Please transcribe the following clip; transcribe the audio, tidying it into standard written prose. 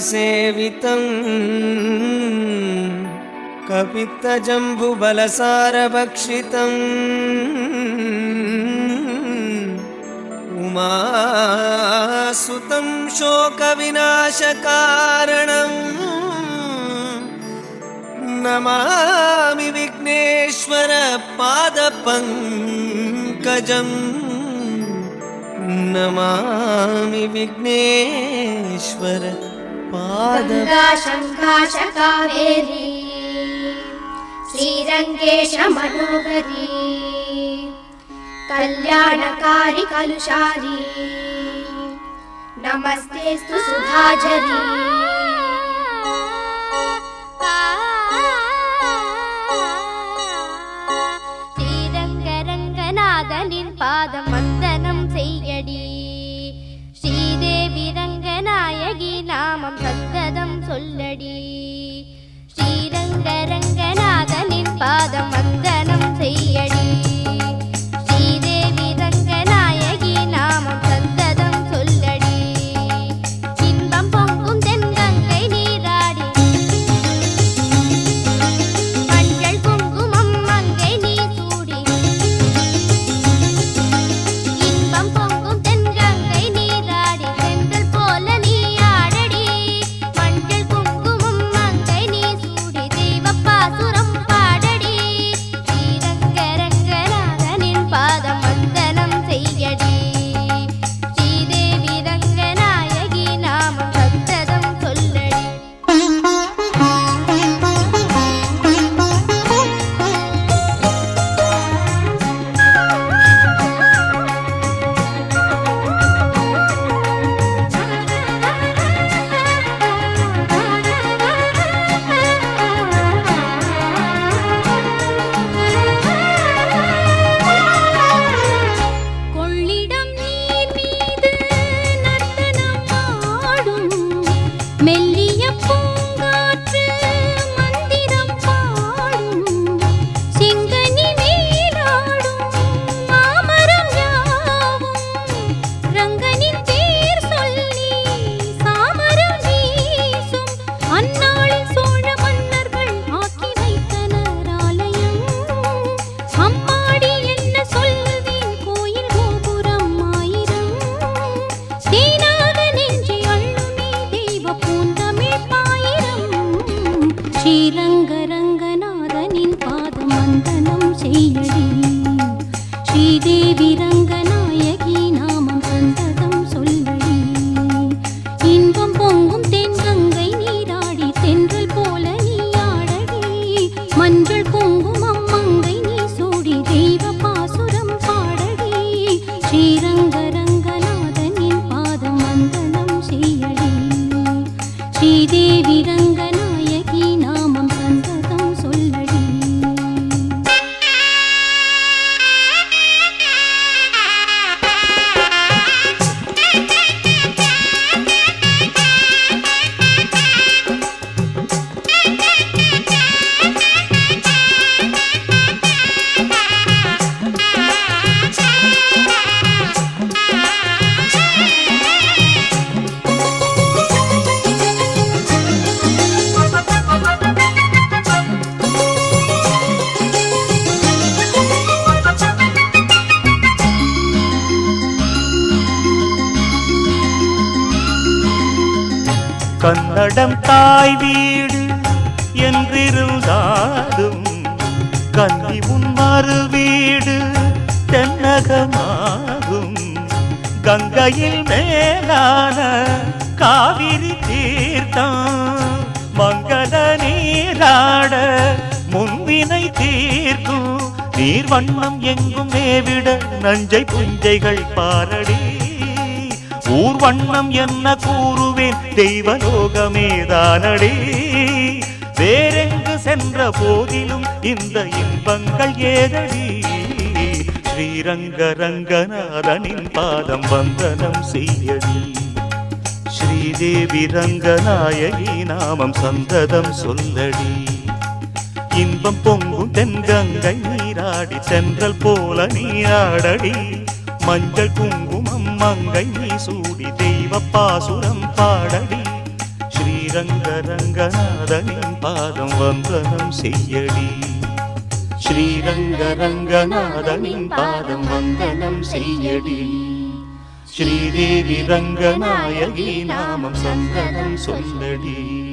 परिसेवितम् कपित्तजम्बुबलसारभक्षितम् उमासुतं शोकविनाशकारणम् नमामि विघ्नेश्वर पादपङ्कजम् नमामि विघ्नेश्वर गंगा शंकाश कावेरी श्रीरंगेश मनोहरी कल्याणकारी कलुषारी नमस्तेस्तु सुधाझरी ஸ்ரீரங்கரங்கநாதனின் பாதம் வந்தனம் செய்யடி ஸ்ரீதேவி ரங்கநாயகி நாமம் சந்ததம் சொல்லடி ஸ்ரீரங்கரங்கநாதனின் பாதம் வந்தனம் செய்யடி ஸ்ரீதேவி ரங்கநாயகி நாமம் சந்ததம் சொல்லடி இன்பம் பொங்கும் தென்கங்கை நீராடி மஞ்சள் குங்குமம் மங்கை நீ சூடி இன்பம் பொங்கும் தென்கங்கை நீராடி சென்றல் போல நீ ஆடடி மஞ்சள் குங்குமம் மங்கை நீ சூடி தெய்வப்பாசுரம் பாடடி ஸ்ரீரங்கரங்கநாதனின் பாதம் வந்தனம் செய்யடி ஸ்ரீதேவி ரங்கநாயகி நாமம் சந்ததம் சொல்லடி கொள்ளிடம் நீர் மீது நர்த்தனம் ஆடும் மெல்லிய பூங்காற்று மந்திரம் பாடும் சிங்கனி நீராடும் மாமரம் யாவும் ரங்கனின் பேர் சொல்லி சாமரம் வீசும் அந்நாளில் சோழ மன்னர்கள் ஆக்கி வைத்தனர் ஆலயம் அம்மாடி என்ன சொல்வேன் கோயில் கோபுரம் ஆயிரம் தேனாக நெஞ்சி அள்ளுமே தெய்வ பூந்தமிழ் பாயிரம் ஸ்ரீரங்கரங்கநாதனின் பாதம் வந்தனம் செய்யடி ஸ்ரீதேவி ரங்கநாயகி நாமம் சந்ததம் சொல்லடி இன்பம் பொங்கும் தென்கங்கை நீராடி தென்றல் போல நீ ஆடடி மஞ்சள் குங்குமம் மங்கை நீ சூடி தெய்வ பாசுரம் பாடடி ஸ்ரீரங்கரங்கநாதனின் பாதம் வந்தனம் செய்யடி ஸ்ரீதேவி ரங்கநாயகி நாமம் சந்ததம் சொல்லடி கன்னடம் தாய் வீடு என்றிருந்தாலும் கன்னி உன் மறு வீடு தென்னகமாகும் கங்கையில் மேலான காவிரி தீர்த்தம் மங்கள நீராட முன்வினை தீர்க்கும் நீர் வண்ணம் எங்கும் மேவிட நஞ்சை புஞ்சைகள் பாரடி ஊர் வண்ணம் என்ன கூறுவேன் தெய்வலோகமேதானடி வேறெங்கு சென்ற போதிலும் இந்த இன்பங்கள் ஏதடி ஸ்ரீரங்கரங்கநாதனின் பாதம் வந்தனம் செய்யடி ஸ்ரீதேவி ரங்கநாயகி நாமம் சந்ததம் சொல்லடி இன்பம் பொங்கும் தென்கங்கை நீராடி சென்றல் போல நீராடடி மஞ்சள் குங்குமம் மங்கை நீ சூடி தெய்வ பாசுரம் பாடடி ஸ்ரீ ஸ்ரீரங்கரங்கநாதனின் பாதம் வந்தனம் செய்யடி ஸ்ரீரங்கரங்கநாதனின் பாதம் வந்தனம் செய்யடி ஸ்ரீதேவி ரங்கநாயகி நாமம் சந்தனம் சொல்லடி